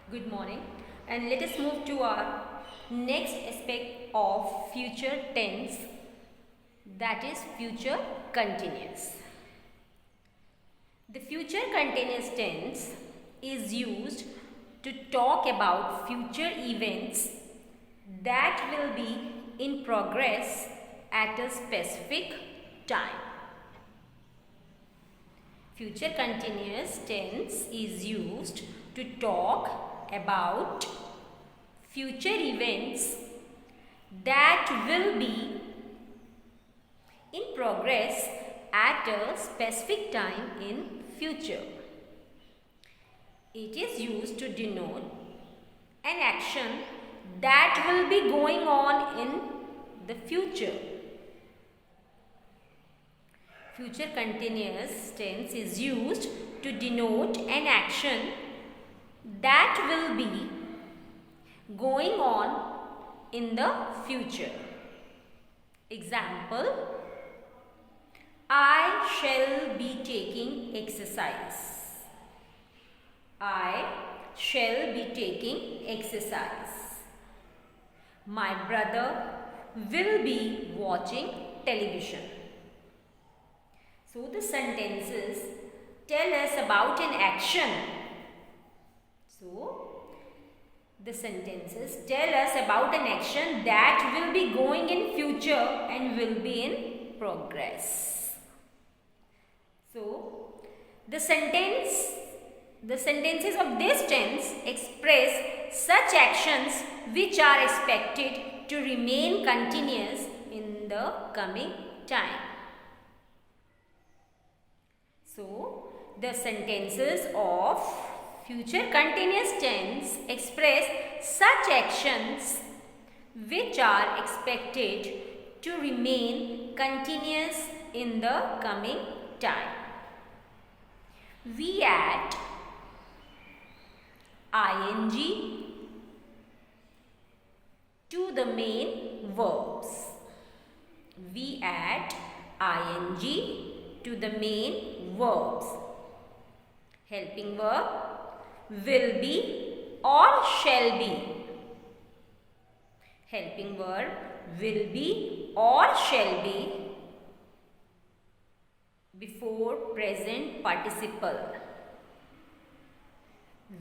Good morning, and let us move to our next aspect of future tense, that is future continuous. The future continuous tense is used to talk about future events that will be in progress at a specific time. Future continuous tense is used to talk about future events that will be in progress at a specific time in future. It is used to denote an action that will be going on in the future. Future continuous tense is used to denote an action that will be going on in the future. Example, I shall be taking exercise. I shall be taking exercise. My brother will be watching television. So the sentences tell us about an action. So the sentences tell us about an action that will be going in future and will be in progress. So the sentences of this tense express such actions which are expected to remain continuous in the coming time. So the sentences of future continuous tense express such actions which are expected to remain continuous in the coming time. We add ing to the main verbs. We add ing to the main verbs. Helping verb will be or shall be. Helping verb will be or shall be before present participle.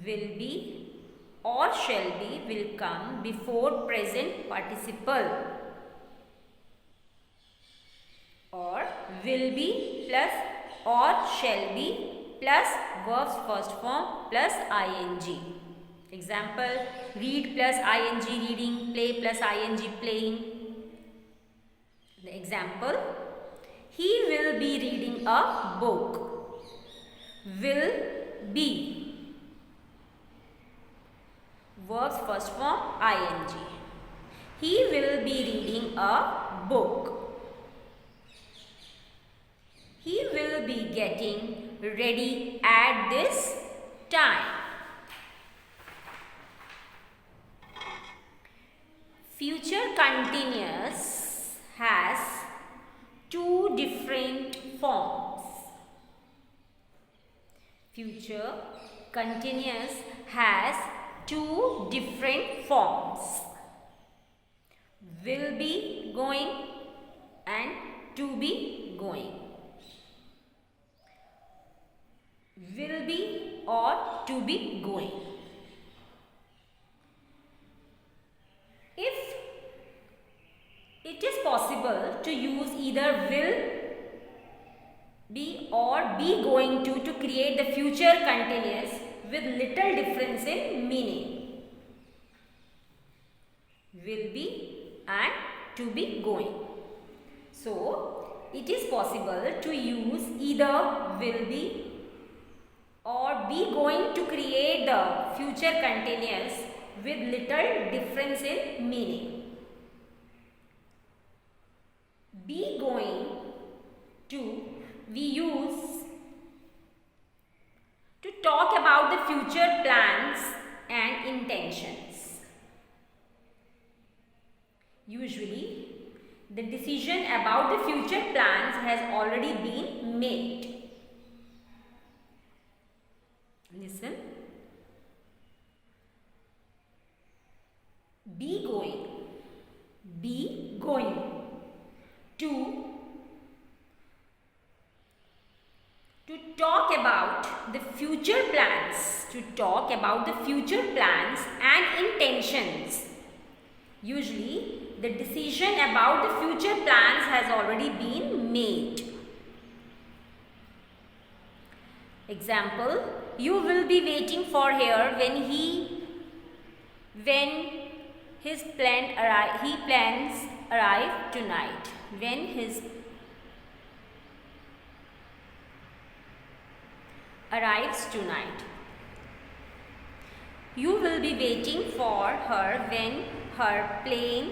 Will be or shall be will come before present participle, or will be plus or shall be plus verb's first form plus ing. Example, read plus ing reading, play plus ing playing. The example, he will be reading a book. Will be, verb's first form ing. He will be reading a book. He will be getting ready at this time. Future continuous has two different forms. Future continuous has two different forms. Will be going and to be going. Will be or to be going. If it is possible to use either will be or be going to create the future continuous with little difference in meaning. Will be and to be going. So it is possible to use either will be or be going to create the future continuous with little difference in meaning. Be going to we use to talk about the future plans and intentions. Usually, the decision about the future plans has already been made. Listen. be going, be going. To talk about the future plans, to talk about the future plans and intentions. Usually the decision about the future plans has already been made. Example, you will be waiting for here when his plans arrive tonight. When his arrives tonight. You will be waiting for her when her plane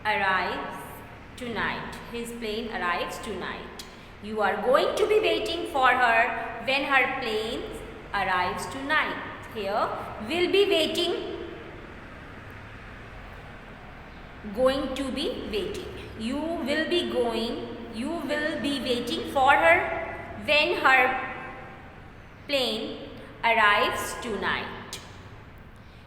arrives tonight. His plane arrives tonight. You are going to be waiting for her when her plane arrives tonight. Here, will be waiting, going to be waiting. You will be waiting for her when her plane arrives tonight.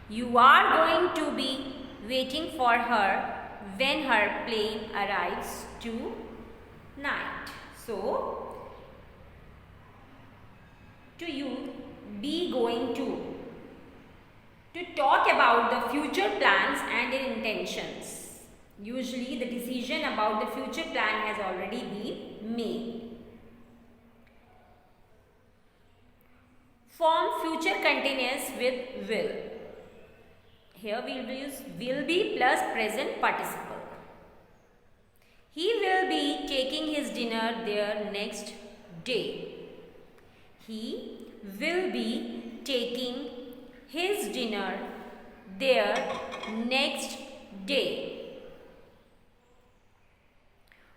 You are going to be waiting for her when her plane arrives tonight. So, to use be going to talk about the future plans and intentions. Usually the decision about the future plan has already been made. Form future continuous with will. Here we will use will be plus present participle. He will be taking his dinner there next day. He will be taking his dinner there next day.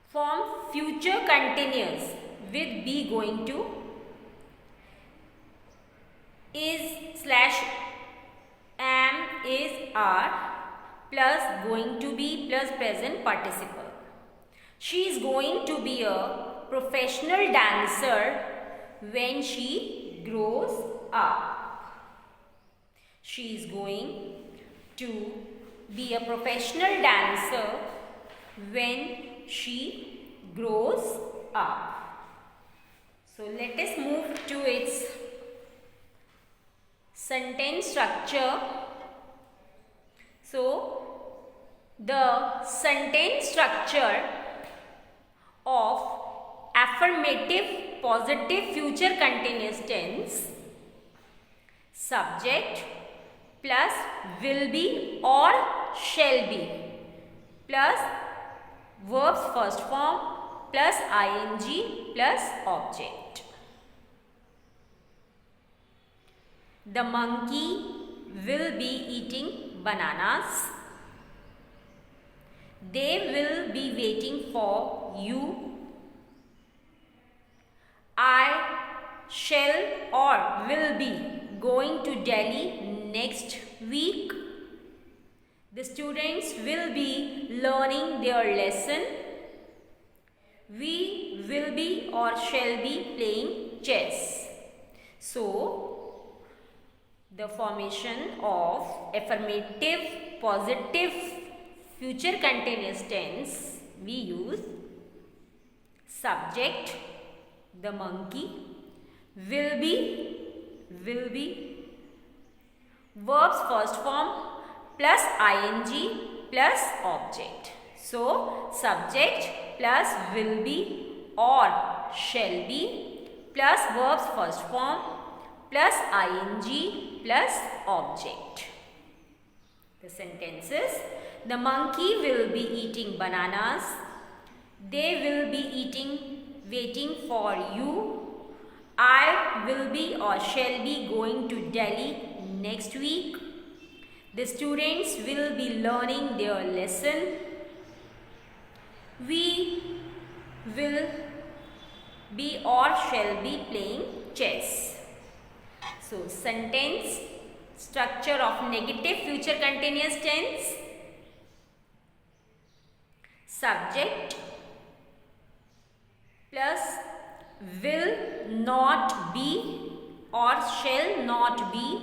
Form future continuous with be going to, is slash am is are plus going to be plus present participle. She is going to be a professional dancer when she grows up. She is going to be a professional dancer when she grows up. So let us move to its sentence structure. So the sentence structure of affirmative positive future continuous tense: subject plus will be or shall be plus verbs first form plus ing plus object. The monkey will be eating bananas. They will be waiting for you. I shall or will be going to Delhi next week. The students will be learning their lesson. We will be or shall be playing chess. So, the formation of affirmative positive future continuous tense, we use subject, the monkey, will be, verbs first form plus ing plus object. So, subject plus will be or shall be plus verbs first form plus ing plus object. The sentences: the monkey will be eating bananas. They will be waiting for you. I will be or shall be going to Delhi next week. The students will be learning their lesson. We will be or shall be playing chess. So, sentence structure of negative future continuous tense: subject plus will not be or shall not be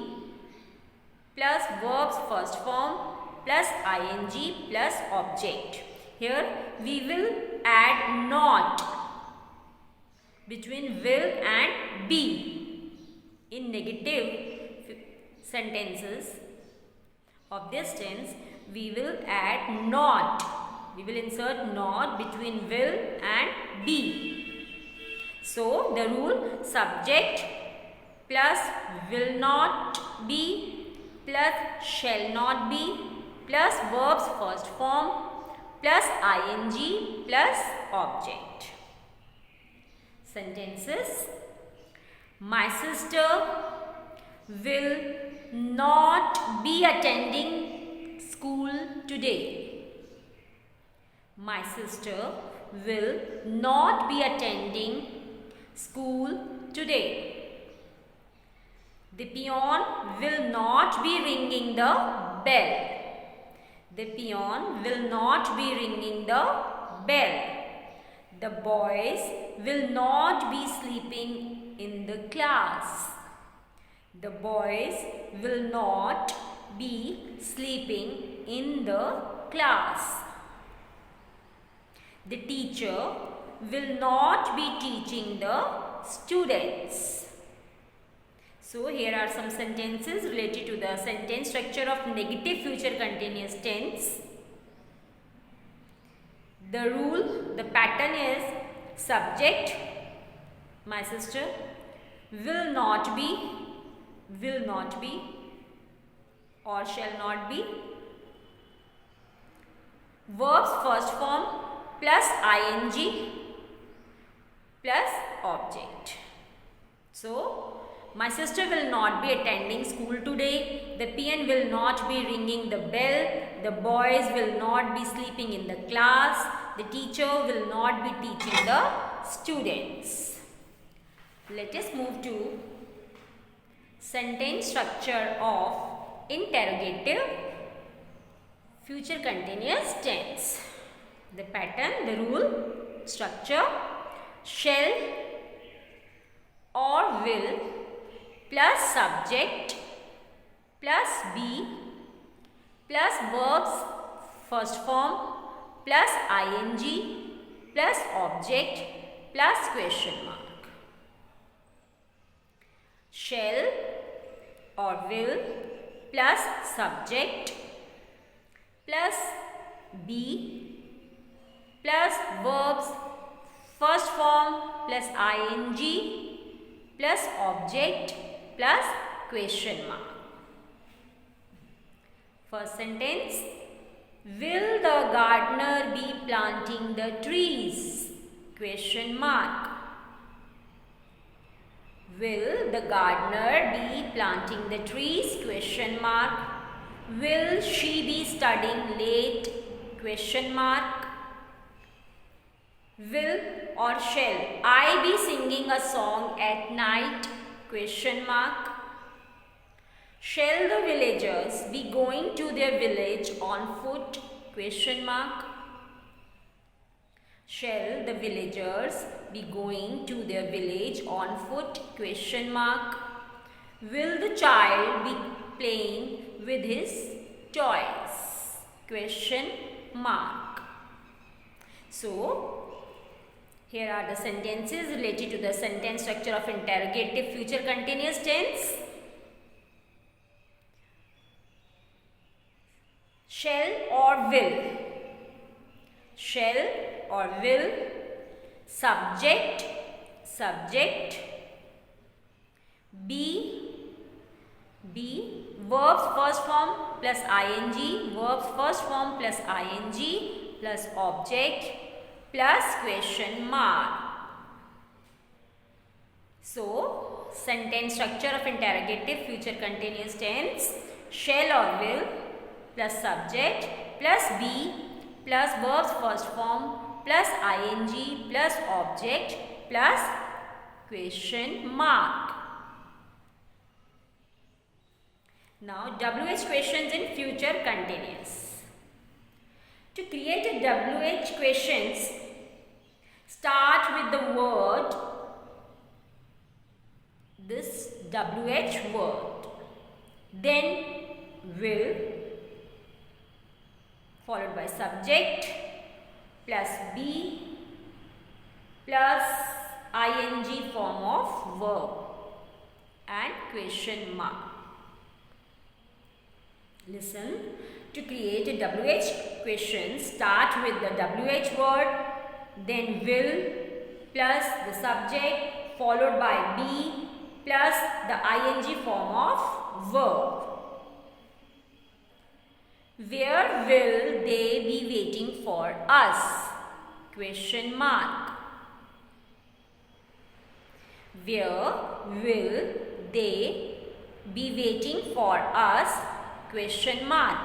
plus verbs first form plus ing plus object. Here we will add not between will and be. In negative sentences of this tense, we will add not. We will insert not between will and be. So the rule subject plus will not be plus shall not be plus verb's first form plus ing plus object. Sentences. My sister will not be attending school today. My sister will not be attending school today. The peon will not be ringing the bell. The peon will not be ringing the bell. The boys will not be sleeping in the class. The boys will not be sleeping in the class. The teacher will not be teaching the students. So here are some sentences related to the sentence structure of negative future continuous tense. The rule, the pattern is subject, my sister, will not be, or shall not be. Verbs first form plus ing plus object. So, my sister will not be attending school today. The peon will not be ringing the bell. The boys will not be sleeping in the class. The teacher will not be teaching the students. Let us move to sentence structure of interrogative future continuous tense. The pattern, the rule, structure, shall or will plus subject plus be plus verbs first form plus ing plus object plus question mark. Shall or will plus subject plus be plus verbs first form plus ing plus object plus question mark. First sentence. Will the gardener be planting the trees? Question mark. Will the gardener be planting the trees? Question mark. Will she be studying late? Question mark. Will or shall I be singing a song at night? Question mark. Shall the villagers be going to their village on foot? Question mark. Shall the villagers be going to their village on foot? Question mark. Will the child be playing with his toys? Question mark. So, here are the sentences related to the sentence structure of interrogative future continuous tense. Shall or will. Shall or will. Subject. Subject. Be. Verbs first form plus ing. Verbs first form plus ing plus object plus question mark. So, sentence structure of interrogative future continuous tense. Shall or will plus subject plus be plus verbs first form plus ing plus object plus question mark. Now, WH questions in future continuous. To create a WH questions, start with the word, this WH word, then will, followed by subject plus be plus ing form of verb and question mark. Listen, to create a WH question, start with the WH word, then will plus the subject followed by be plus the ing form of verb. Where will they be waiting for us? Question mark. Where will they be waiting for us? Question mark.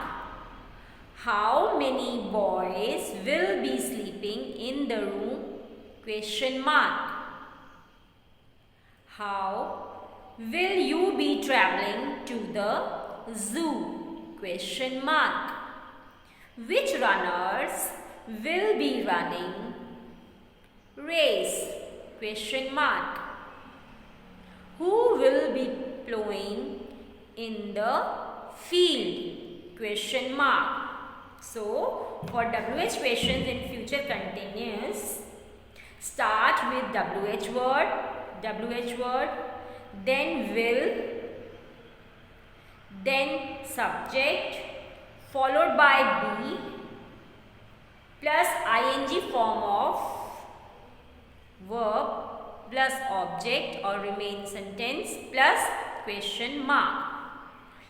How many boys will be sleeping in the room? Question mark. How will you be traveling to the zoo? Question mark. Which runners will be running race? Question mark. Who will be plowing in the field? Question mark. So, for WH questions in future continuous, start with WH word, then will, then subject, followed by be, plus ing form of verb, plus object or remain sentence, plus question mark.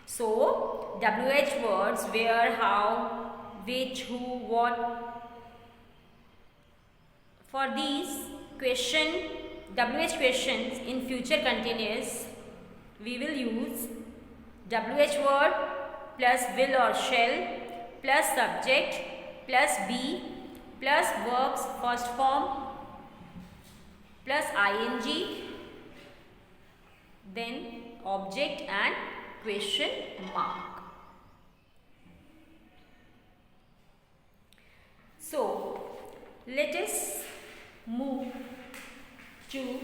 So, WH words where, how, which, who, what. For these WH questions in future continuous, we will use WH word plus will or shall plus subject plus be plus verbs first form plus ing, then object and question mark. So, let us move to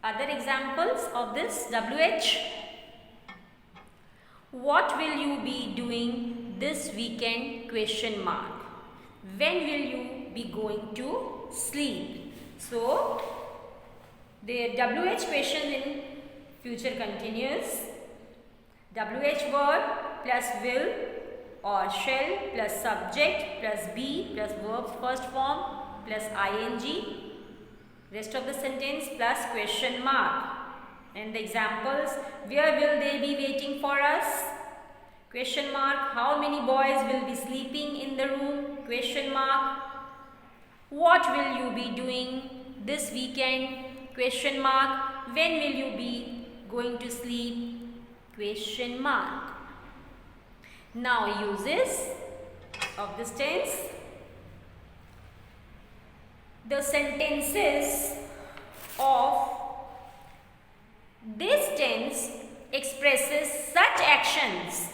other examples of this WH. What will you be doing this weekend? Question mark. When will you be going to sleep? So, the WH question in future continuous, WH word plus will or shall plus subject plus be plus verb first form plus ing, rest of the sentence plus question mark. And the examples, where will they be waiting for us? Question mark. How many boys will be sleeping in the room? Question mark. What will you be doing this weekend? Question mark. When will you be going to sleep? Question mark. Now uses of this tense. The sentences of this tense expresses such actions.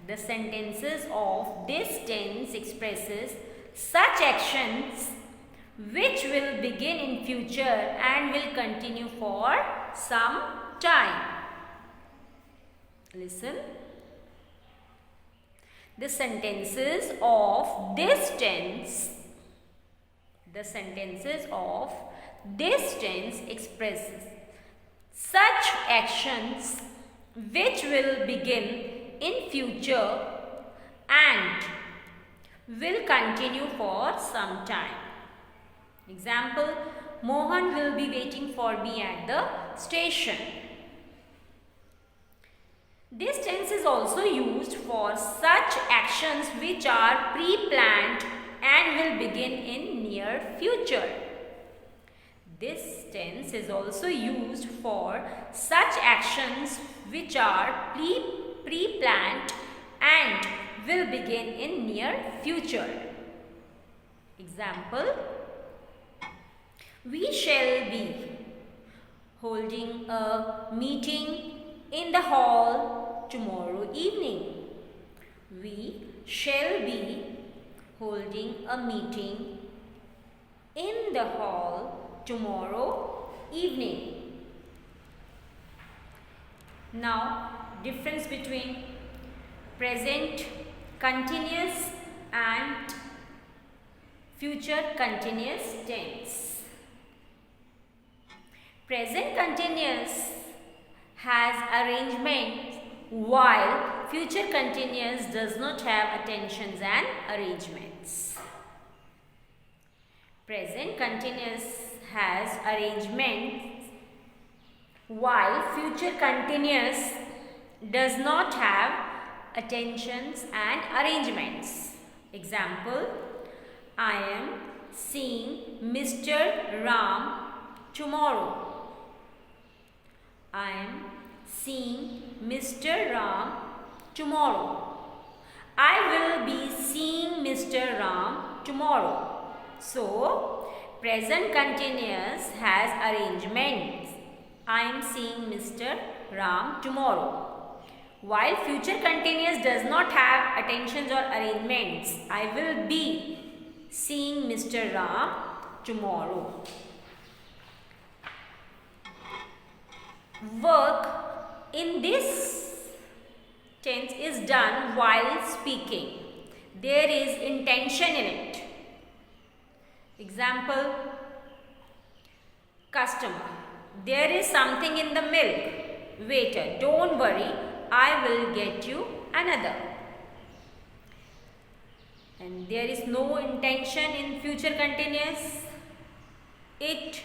The sentences of this tense expresses such actions which will begin in future and will continue for some time. Listen. The sentences of this tense expresses such actions which will begin in future and will continue for some time. Example, Mohan will be waiting for me at the station. This tense is also used for such actions which are pre-planned and will begin in near future. This tense is also used for such actions which are pre-planned and will begin in near future. Example, we shall be holding a meeting in the hall tomorrow evening. We shall be holding a meeting in the hall tomorrow evening. Now, difference between present continuous and future continuous tense. Present continuous has arrangements while future continuous does not have attentions and arrangements. Present continuous has arrangements while future continuous does not have attentions and arrangements. Example, I am seeing Mr. Ram tomorrow. I am seeing Mr. Ram tomorrow. I will be seeing Mr. Ram tomorrow. So, present continuous has arrangements. I am seeing Mr. Ram tomorrow. While future continuous does not have attentions or arrangements. I will be seeing Mr. Ram tomorrow. Work in this tense is done while speaking. There is intention in it. Example, customer, there is something in the milk. Waiter, don't worry, I will get you another. And there is no intention in future continuous. It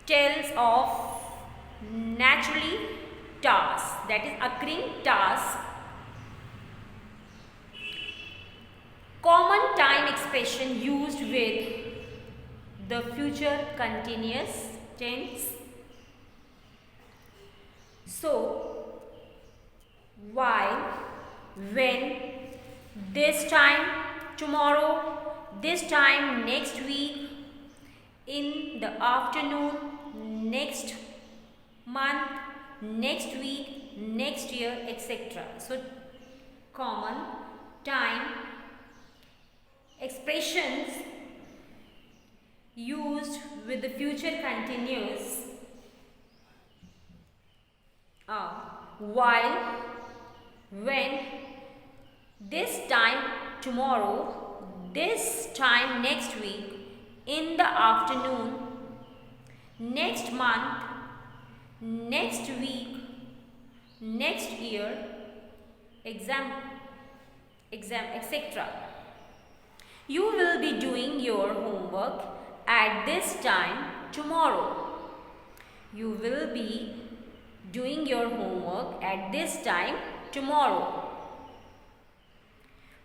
tells of naturally task, that is occurring task. Common time expression used with the future continuous tense. So, while, when, this time, tomorrow, this time, next week, in the afternoon, next month, next week, next year, etc. So, common time expressions used with the future continuous are while, when, this time tomorrow, this time next week, in the afternoon, next month, next week, next year, etc. You will be doing your homework at this time tomorrow. You will be doing your homework at this time tomorrow.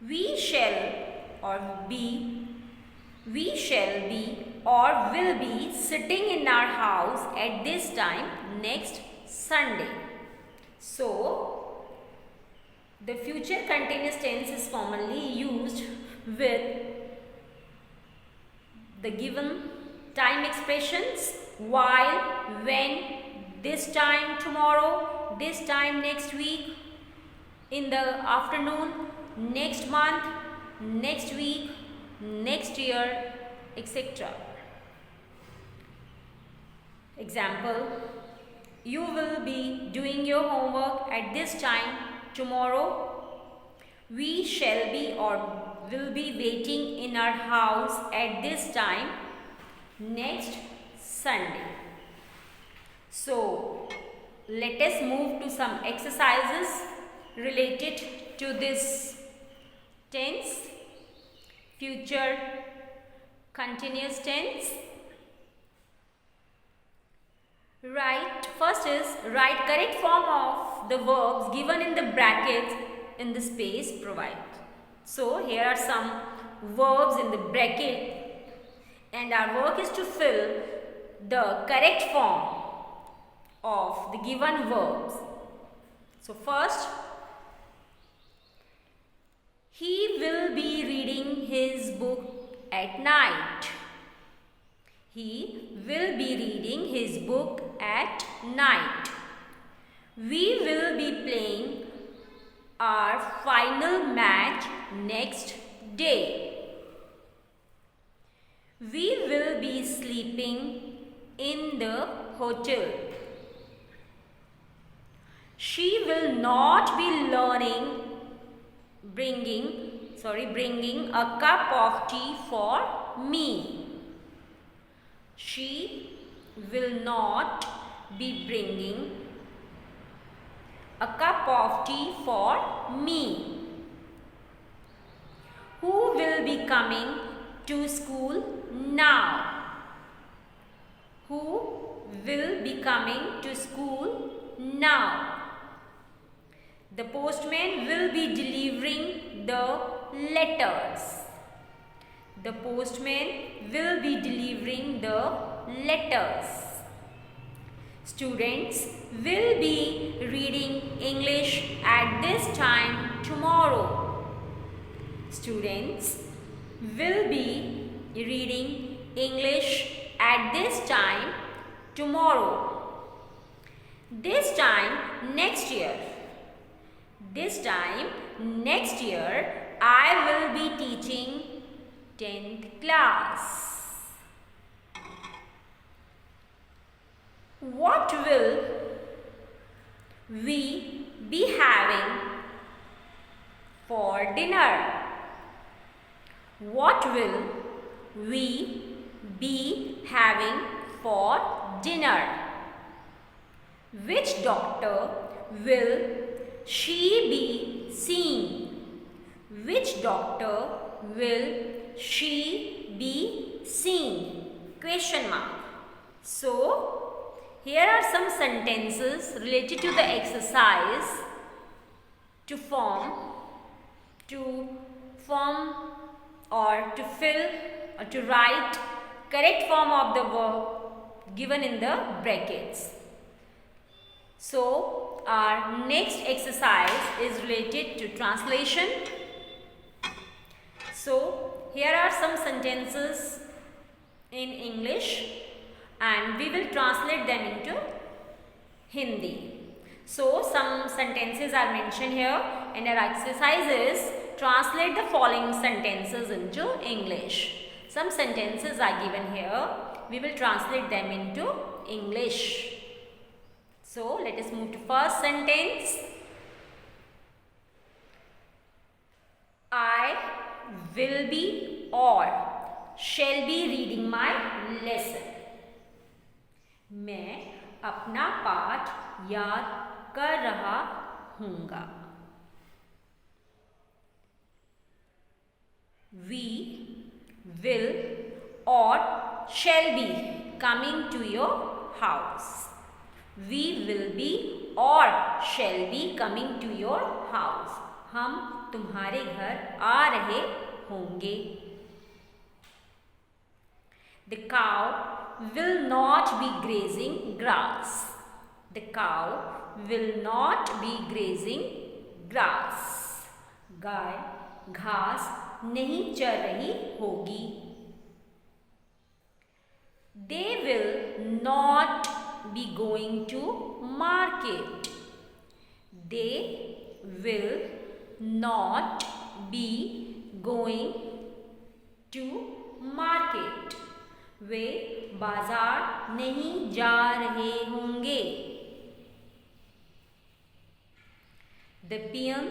We shall be or will be sitting in our house at this time next Sunday. So, the future continuous tense is commonly used with the given time expressions while, when, this time tomorrow, this time next week, in the afternoon, next month, next week, next year, etc. Example, you will be doing your homework at this time tomorrow. We shall be or will be waiting in our house at this time next Sunday. So, let us move to some exercises related to this tense, future continuous tense. First is write correct form of the verbs given in the brackets in the space provided. So, here are some verbs in the bracket and our work is to fill the correct form of the given verbs. So, first, he will be reading his book at night. He will be reading his book at night. We will be playing our final match next day. We will be sleeping in the hotel. She will not be bringing a cup of tea for me. She will not be bringing a cup of tea for me. Who will be coming to school now? Who will be coming to school now? The postman will be delivering the letters. The postman will be delivering the letters. Students will be reading English at this time tomorrow. Students will be reading English at this time tomorrow. This time next year. This time next year I will be teaching 10th class. What will we be having for dinner? What will we be having for dinner? Which doctor will she be seeing? Which doctor will she be seeing? Question mark. So, here are some sentences related to the exercise to form or to fill or to write correct form of the verb given in the brackets. So, our next exercise is related to translation. So, here are some sentences in English and we will translate them into Hindi. So, some sentences are mentioned here and our exercise is translate the following sentences into English. Some sentences are given here. We will translate them into English. So, let us move to first sentence. I will be or shall be reading my lesson. मैं अपना पाठ याद कर रहा हूँगा. We will or shall be coming to your house. We will be or shall be coming to your house. हम तुम्हारे घर आ रहे होंगे. The cow will not be grazing grass. The cow will not be grazing grass. गाय घास नहीं चर रही होगी. They will not be going to market. They will not be going to market. वे बाजार नहीं जा रहे होंगे. The peon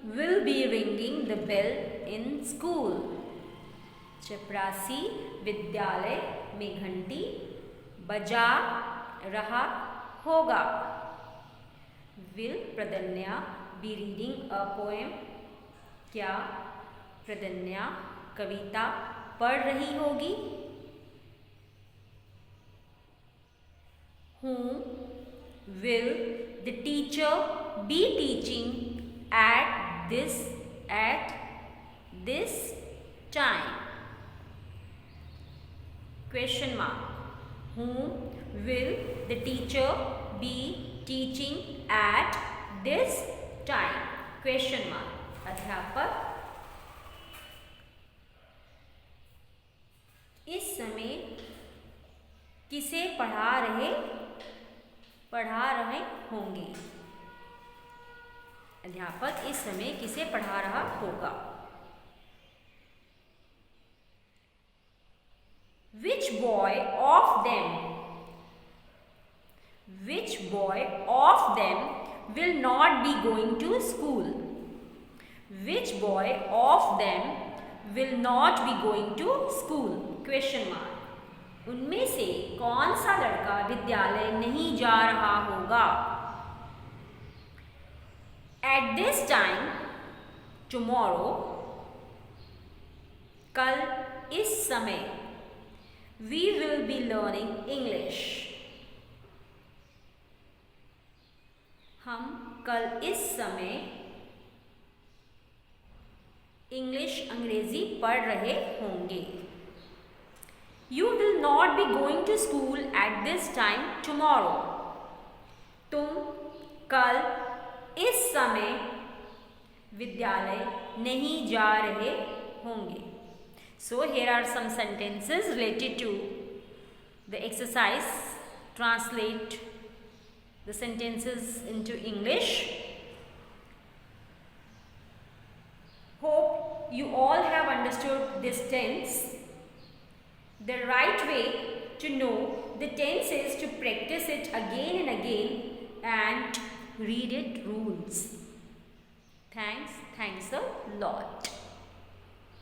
will be ringing the bell in school. चपरासी विद्यालय में घंटी बजा रहा होगा. Will Pradanya be reading a poem? क्या प्रदन्या कविता पढ़ रही होगी? Whom will the teacher be teaching at this time? Question mark. Whom will the teacher be teaching at this time? Question mark. अध्यापक इस समय किसे पढ़ा रहे होंगे. अध्यापक इस समय किसे पढ़ा रहा होगा. Which boy of them will not be going to school? Which boy of them will not be going to school? Question mark. उनमें से कौन सा लड़का विद्यालय नहीं जा रहा होगा? At this time, tomorrow, कल इस समय, we will be learning English. हम कल इस समय इंग्लिश अंग्रेजी पढ़ रहे होंगे. You will not be going to school at this time tomorrow. तुम कल इस समय विद्यालय नहीं जा रहे होंगे. So here are some sentences related to the exercise. Translate the sentences into English. Hope you all have understood this tense. The right way to know the tense is to practice it again and again and read it rules. Thanks a lot.